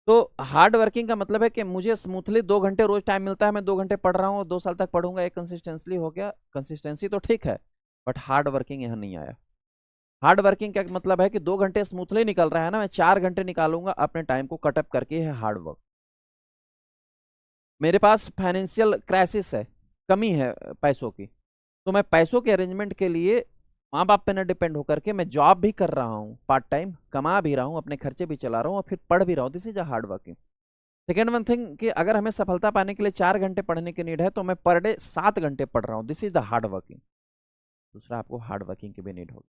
तो hard working का मतलब है कि मुझे स्मूथली 2 घंटे रोज टाइम मिलता है, मैं 2 घंटे पढ़ रहा हूँ, 2 साल तक पढ़ूंगा, एक कंसिस्टेंसली हो गया। कंसिस्टेंसी तो ठीक है, बट हार्ड वर्किंग यहाँ नहीं आया। हार्ड वर्किंग का मतलब है कि 2 घंटे स्मूथली निकल रहा है ना, मैं 4 घंटे निकालूंगा अपने टाइम को कटअप करके, है हार्ड वर्क। मेरे पास फाइनेंशियल क्राइसिस है, कमी है पैसों की, तो मैं पैसों के अरेंजमेंट के लिए माँ बाप पे ना डिपेंड होकर के मैं जॉब भी कर रहा हूँ, पार्ट टाइम कमा भी रहा हूँ, अपने खर्चे भी चला रहा हूँ और फिर पढ़ भी रहा हूँ। This is a hard working. Second one thing कि अगर हमें सफलता पाने के लिए 4 घंटे पढ़ने की नीड है, तो मैं पर डे 7 घंटे पढ़ रहा हूँ। This is the hard working. दूसरा, आपको हार्ड वर्किंग की भी नीड होगी।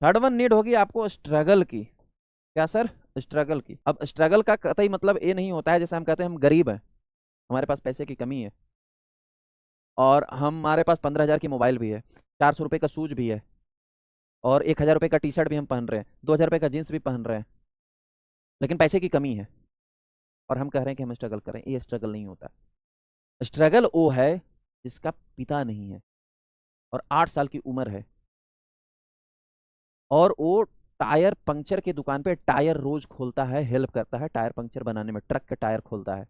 थर्ड वन नीड होगी आपको स्ट्रगल की। क्या सर? स्ट्रगल की। अब स्ट्रगल का कतई मतलब ये नहीं होता है जैसे हम कहते हैं हम गरीब हैं, हमारे पास पैसे की कमी है और हमारे पास 15,000 की मोबाइल भी है, 400 रुपये का शूज भी है और 1,000 रुपये का टी शर्ट भी हम पहन रहे हैं, 2,000 रुपये का जीन्स भी पहन रहे हैं, लेकिन पैसे की कमी है और हम कह रहे हैं कि हम स्ट्रगल करें। ये स्ट्रगल नहीं होता। स्ट्रगल वो है जिसका पिता नहीं है और 8 साल की उम्र है और वो टायर पंक्चर की दुकान पे टायर रोज खोलता है, हेल्प करता है टायर पंक्चर बनाने में, ट्रक के टायर खोलता है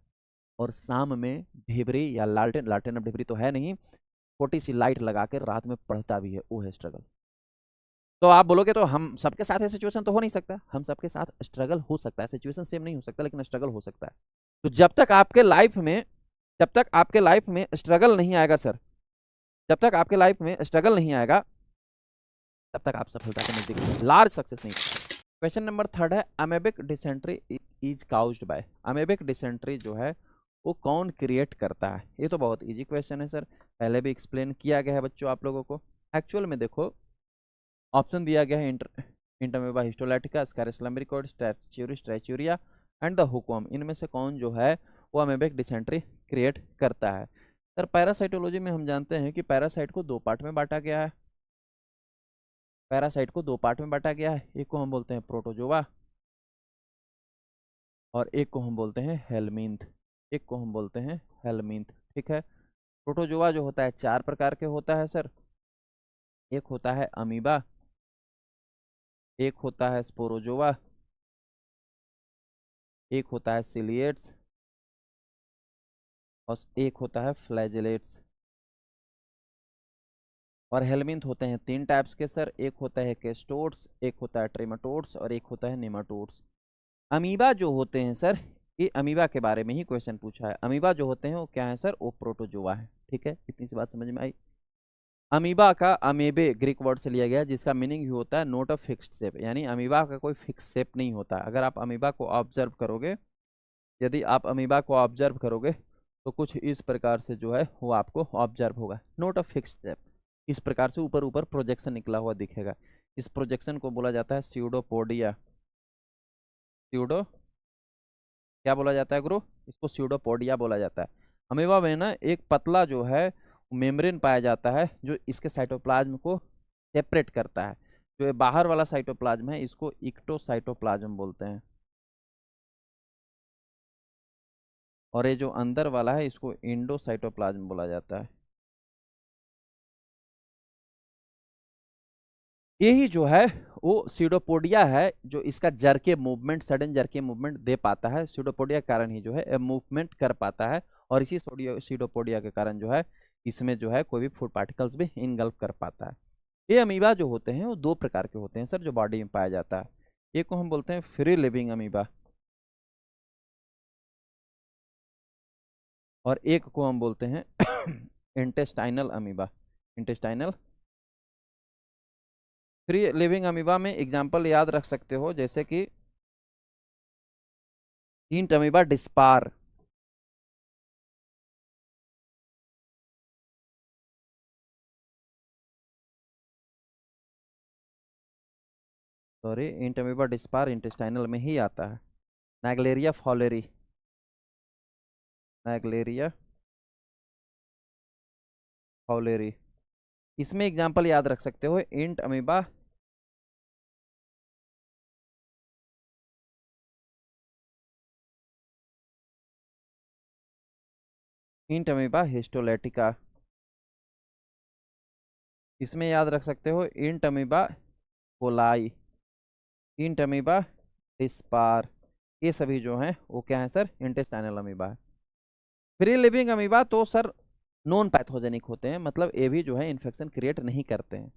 और शाम में ढिबरी या लालटेन, लालटेन अब ढिबरी तो है नहीं, छोटी सी लाइट लगा कर रात में पढ़ता भी है। वो है स्ट्रगल। तो आप बोलोगे तो हम सबके साथ ये सिचुएशन तो हो नहीं सकता, हम सबके साथ स्ट्रगल हो सकता है, सिचुएशन सेम नहीं हो सकता लेकिन स्ट्रगल हो सकता है। तो जब तक आपके लाइफ में स्ट्रगल नहीं आएगा सर, जब तक आपके लाइफ में स्ट्रगल नहीं आएगा तब तक आप सफलता के नजदीक लार्ज सक्सेस नहीं। क्वेश्चन नंबर थर्ड है, amoebic dysentery is caused bye. Amoebic dysentery जो है वो कौन क्रिएट करता है? ये तो बहुत इजी क्वेश्चन है सर, पहले भी एक्सप्लेन किया गया है बच्चों आप लोगों को। एक्चुअल में देखो, ऑप्शन दिया गया है इंटरमेबा हिस्टोलैटिका, स्कैरस लम्बरिकोइड, स्ट्रैचुरिया एंड द हुकवर्म। इनमें से कौन जो है वो अमेबिक डिसेंट्री क्रिएट करता है? सर पैरासाइटोलॉजी में हम जानते हैं कि पैरासाइट को 2 पार्ट में बांटा गया है। पैरासाइट को 2 पार्ट में बांटा गया है, एक को हम बोलते हैं प्रोटोजोआ और एक को हम बोलते हैं हेलमिंथ। एक को हम बोलते हैं हेलमिंथ, ठीक है। प्रोटोजोआ जो होता है 4 प्रकार के होता है सर। एक होता है अमीबा, एक होता है स्पोरोजोआ, एक होता है सिलिएट्स और एक होता है फ्लैजेलेट्स। और हेलमिंथ होते हैं 3 टाइप्स के सर, एक होता है केस्टोड्स, एक होता है ट्रेमाटोड्स और एक होता है नेमाटोड्स। अमीबा जो होते हैं सर, ये अमीबा के बारे में ही क्वेश्चन पूछा है। अमीबा जो होते हैं वो क्या है सर? वो प्रोटोजोआ है, ठीक है। इतनी सी बात समझ में आई। अमीबा का अमीबे ग्रीक वर्ड से लिया गया जिसका मीनिंग ही होता है नोट ऑफ फिक्स्ड शेप, यानी अमीबा का कोई फिक्स शेप नहीं होता। अगर आप अमीबा को ऑब्जर्व करोगे, यदि आप अमीबा को ऑब्जर्व करोगे तो कुछ इस प्रकार से जो है वो आपको ऑब्जर्व होगा, नोट ऑफ फिक्स्ड शेप। इस प्रकार से ऊपर ऊपर प्रोजेक्शन निकला हुआ दिखेगा। इस प्रोजेक्शन को बोला जाता है स्यूडोपोडिया। स्यूडो क्या बोला जाता है गुरु? इसको स्यूडोपोडिया बोला जाता है। अमीबा में ना एक पतला जो है मेम्ब्रेन पाया जाता है जो इसके साइटोप्लाज्म को सेपरेट करता है। जो ये बाहर वाला साइटोप्लाज्म है इसको इक्टोसाइटोप्लाज्म बोलते हैं और ये जो अंदर वाला है इसको इंडोसाइटोप्लाज्म बोला जाता है। यही जो है वो सीडोपोडिया है जो इसका जरके मूवमेंट, सडन जरके मूवमेंट दे पाता है। सीडोपोडिया के कारण ही जो है मूवमेंट कर पाता है और इसी सीडोपोडिया के कारण जो है इसमें जो है कोई भी फूड पार्टिकल्स भी इनगल्फ कर पाता है। ये अमीबा जो होते हैं वो 2 प्रकार के होते हैं सर जो बॉडी में पाया जाता है। एक को हम बोलते हैं फ्री लिविंग अमीबा और एक को हम बोलते हैं intestinal amoeba. Intestinal free living amoeba में एग्जांपल याद रख सकते हो जैसे कि ईंट अमीबा डिस्पार, सॉरी ईंट अमीबा डिस्पार इंटेस्टाइनल में ही आता है। नाइग्लेरिया फॉलेरी, नाइग्लेरिया फॉलेरी, इसमें एग्जांपल याद रख सकते हो entamoeba entamoeba histolytica, इसमें याद रख सकते हो entamoeba coli, entamoeba dispar, ये सभी जो हैं वो क्या है सर, इंटेस्टाइनल अमीबा है। फ्री लिविंग अमीबा तो सर नॉन पैथोजेनिक होते हैं, मतलब ये भी जो है इन्फेक्शन क्रिएट नहीं करते हैं।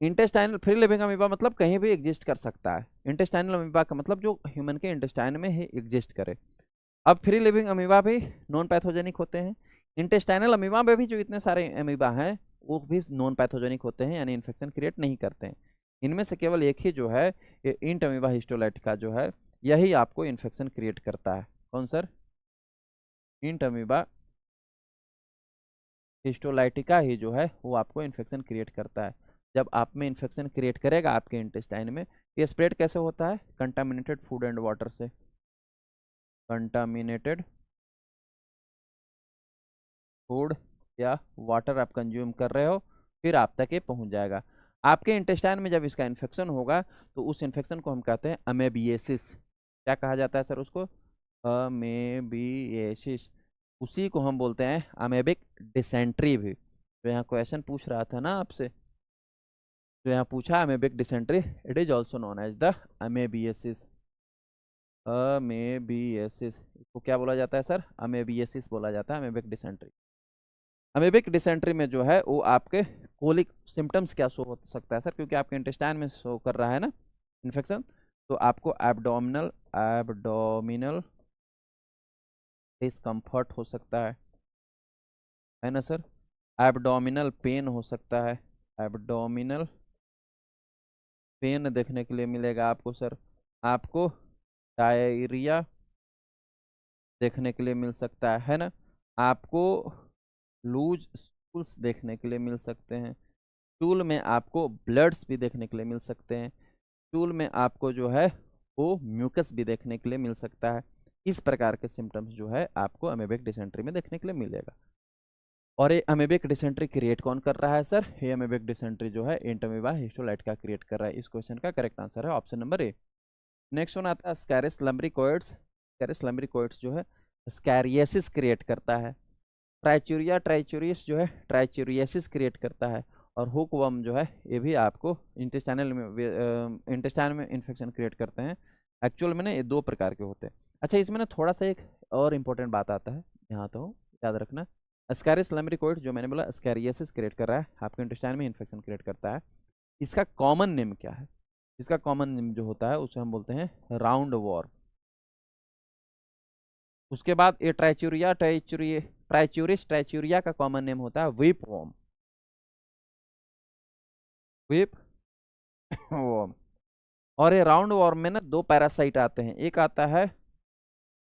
इंटेस्टाइनल फ्री लिविंग अमीबा मतलब कहीं भी एग्जिस्ट कर सकता है। इंटेस्टाइनल अमीबा का मतलब जो ह्यूमन के इंटेस्टाइन में ही एग्जिस्ट करे। अब फ्री लिविंग अमीबा भी नॉन पैथोजेनिक होते हैं। इंटेस्टाइनल अमीबा में भी जो इतने सारे अमीबा हैं वो भी नॉन पैथोजेनिक होते हैं, यानी इन्फेक्शन क्रिएट नहीं करते हैं। इनमें से केवल एक ही जो है ये इंट अमीबा हिस्टोलाइटिका जो है, यही आपको इन्फेक्शन क्रिएट करता है। कौन सर? इंट अमीबा हिस्टोलाइटिका ही जो है वो आपको इन्फेक्शन क्रिएट करता है। जब आप में इन्फेक्शन क्रिएट करेगा आपके इंटेस्टाइन में, ये स्प्रेड कैसे होता है? कंटामिनेटेड फूड एंड वाटर से। कंटामिनेटेड फूड या वाटर आप कंज्यूम कर रहे हो, फिर आप तक ये पहुंच जाएगा। आपके इंटेस्टाइन में जब इसका इन्फेक्शन होगा तो उस इन्फेक्शन को हम कहते हैं अमेबिएसिस। क्या कहा जाता है सर उसको? अमेबिएसिस। उसी को हम बोलते हैं अमेबिक डिसेंट्री भी। तो यहाँ क्वेश्चन पूछ रहा था ना आपसे, तो यहाँ पूछा amoebic dysentery, it is also known as the amoebiasis. Amoebiasis इसको क्या बोला जाता है सर? अमेबिएसिस बोला जाता है, अमेबिक डिसेंट्री। अमेबिक डिसेंट्री में जो है वो आपके कोलिक सिम्टम्स क्या शो हो सकता है सर, क्योंकि आपके इंटेस्टाइन में शो कर रहा है ना इन्फेक्शन, तो आपको एब्डोमिनल एब्डोमिनल डिस्कम्फर्ट हो सकता है ना सर? एब्डोमिनल पेन हो सकता है, एब्डोमिनल पेन देखने के लिए मिलेगा आपको सर। आपको डायरिया देखने के लिए मिल सकता है ना? आपको लूज स्टूल्स देखने के लिए मिल सकते हैं। स्टूल में आपको ब्लड्स भी देखने के लिए मिल सकते हैं। स्टूल में आपको जो है वो म्यूकस भी देखने के लिए मिल सकता है। इस प्रकार के सिम्टम्स जो है आपको अमेबिक डिसेंट्री में देखने के लिए मिलेगा। और ये अमेबिक डिसेंट्री क्रिएट कौन कर रहा है सर? ये अमेबिक डिसेंट्री जो है इंट अमीबा हिस्टोलाइटिका क्रिएट कर रहा है। इस क्वेश्चन का करेक्ट आंसर है option number A. Next one आता है स्कैरिस लम्ब्रिकोइड्स। स्कैरिस लम्ब्रिकोइड्स जो है स्कैरिएसिस क्रिएट करता है। ट्राइचूरिया ट्राइचूरियस जो है ट्राइचूरियसिस क्रिएट करता है। और हुकवर्म जो है ये भी आपको इंटेस्टाइनल में इंटेस्टाइन में इन्फेक्शन क्रिएट करते हैं। एक्चुअल में ना ये दो प्रकार के होते हैं। अच्छा, इसमें ना थोड़ा सा एक और इम्पोर्टेंट बात आता है, यहाँ तो याद रखना। स्कैरिस लम्ब्रिकोइड जो मैंने बोला स्कैरियसिस क्रिएट कर रहा है, आपके इंटेस्टाइन में इन्फेक्शन क्रिएट करता है। इसका कॉमन नेम क्या है? इसका कॉमन नेम जो होता है उसे हम बोलते हैं राउंड वॉर्म। उसके बाद ये ट्राइचूरिस ट्राइचूरिया का कॉमन नेम होता है व्हीप वॉर्म। Whip warm. और ये राउंड वॉर्म में ना दो पैरासाइट आते हैं, एक आता है